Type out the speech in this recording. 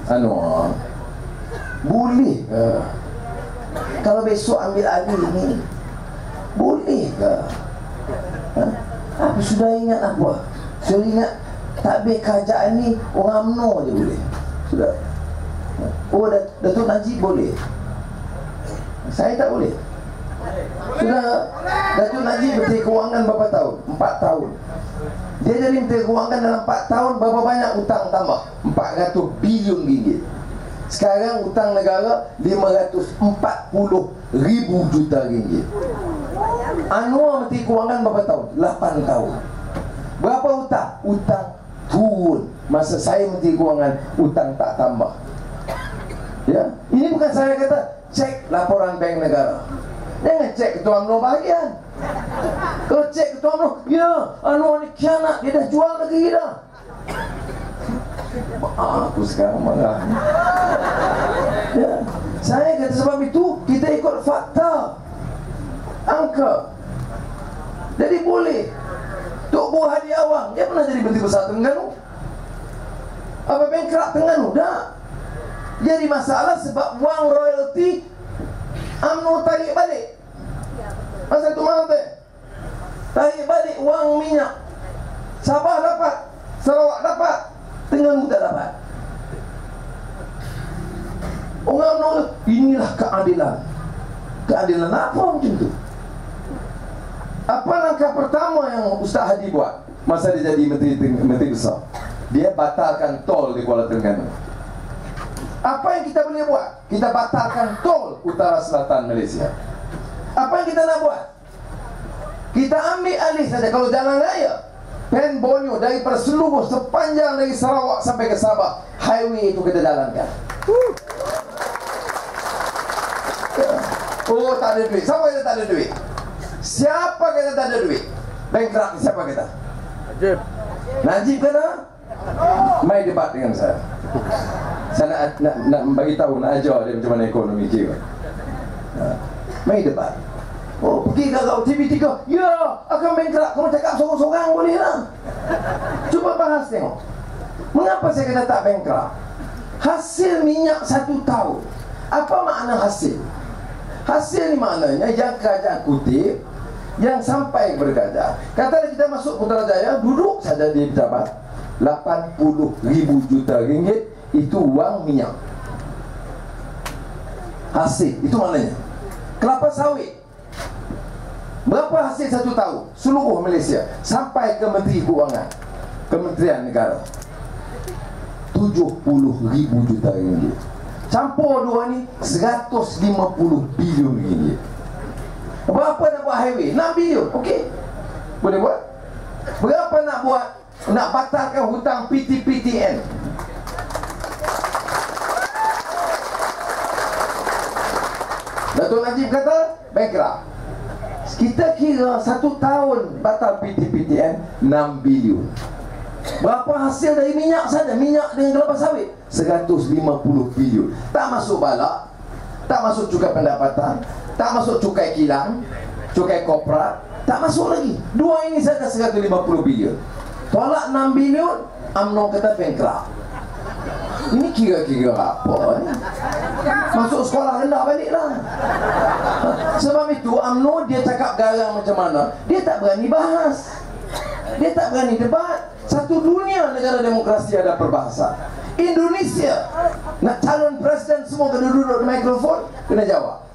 Anwar, boleh ke kalau besok ambil alih ni? Boleh ke? Apa sudah ingat apa? Sudah ingat takbir kerajaan ni orang UMNO je boleh. Sudah. Oh, Datuk Najib boleh. Saya tak boleh. Sudah. Datuk Najib Menteri Kewangan berapa tahun? 4 tahun. Dia jadi Menteri Kewangan dalam 4 tahun. Berapa banyak hutang tambah? 400 bilion ringgit. Sekarang hutang negara 540,000 juta ringgit. Anwar Menteri Kewangan berapa tahun? 8 tahun. Berapa hutang? Hutang turun. Masa saya Menteri Kewangan, hutang tak tambah. Ya, ini bukan saya kata. Cek laporan Bank Negara. Jangan cek Ketua UMNO bahagian. Kalau cek Ketua UMNO, ya, Anwar ni kianat, dia dah jual negeri dah. Aku sekarang marah. Ya, saya kata sebab itu kita ikut fakta, angka. Jadi boleh. Tok Buah Hadi Awang, dia pernah jadi Menteri Besar Terengganu. Apa bankrupt Terengganu? Tak. Jadi masalah sebab wang royalty UMNO tarik balik. Masa tu mahal tu, tarik balik wang minyak. Sabah dapat, Sarawak dapat, Terengganu tak dapat. Orang UMNO, inilah keadilan. Keadilan apa macam tu? Apa langkah pertama yang Ustaz Hadi buat masa dia jadi Menteri Besar? Dia batalkan tol di Kuala Terengganu. Apa yang kita boleh buat? Kita batalkan tol utara selatan Malaysia. Apa yang kita nak buat? Kita ambil alih saja. Kalau jalan raya Pen Borneo dari Perseluruh sepanjang dari Sarawak sampai ke Sabah, highway itu kita jalankan. Oh, tak ada duit. Siapa kata tak ada duit? Siapa kata tak ada duit? Bankrupt ni siapa kata? Najib kata? Mai debat dengan saya. Saya nak bagi tahu, nak ajar dia macam mana ekonomi kira. Mai debat. Oh, pergi ke TV3. Ya, akan bankrupt. Kamu cakap sorang-sorang boleh lah. Cuba bahas tengok. Mengapa saya kata tak bankrupt? Hasil minyak 1 tahun. Apa makna hasil? Hasil ni maknanya yang kerajaan kutip, yang sampai kepada kerajaan. Katalah kita masuk Putrajaya, duduk saja di pejabat, 80,000 juta ringgit. Itu wang minyak. Hasil, itu maknanya. Kelapa sawit, berapa hasil 1 tahun? Seluruh Malaysia sampai ke Menteri Kewangan, Kementerian Negara, 70,000 juta ringgit. Campur dua ni 150 bilion ringgit. Berapa nak buat highway? 6 bilion. Okey, boleh buat. Berapa nak buat? Nak batalkan hutang PTPTN. Datuk Najib kata bankrupt. Kita kira 1 tahun batal PTPTN 6 bilion. Berapa hasil dari minyak saja? Minyak dengan kelapa sawit 150 bilion. Tak masuk balak, tak masuk cukai pendapatan, tak masuk cukai kilang, cukai korporat, tak masuk lagi. Dua ini saja 150 bilion. Tolak 6 bilion, UMNO kata bankrupt. Ini kira-kira apa ni? Masuk sekolah rendah baliklah. Sebab itu UMNO dia cakap garang macam mana, dia tak berani bahas, dia tak berani debat. Satu dunia negara demokrasi ada perbahasan. Indonesia nak calon presiden semua kena duduk di mikrofon, kena jawab.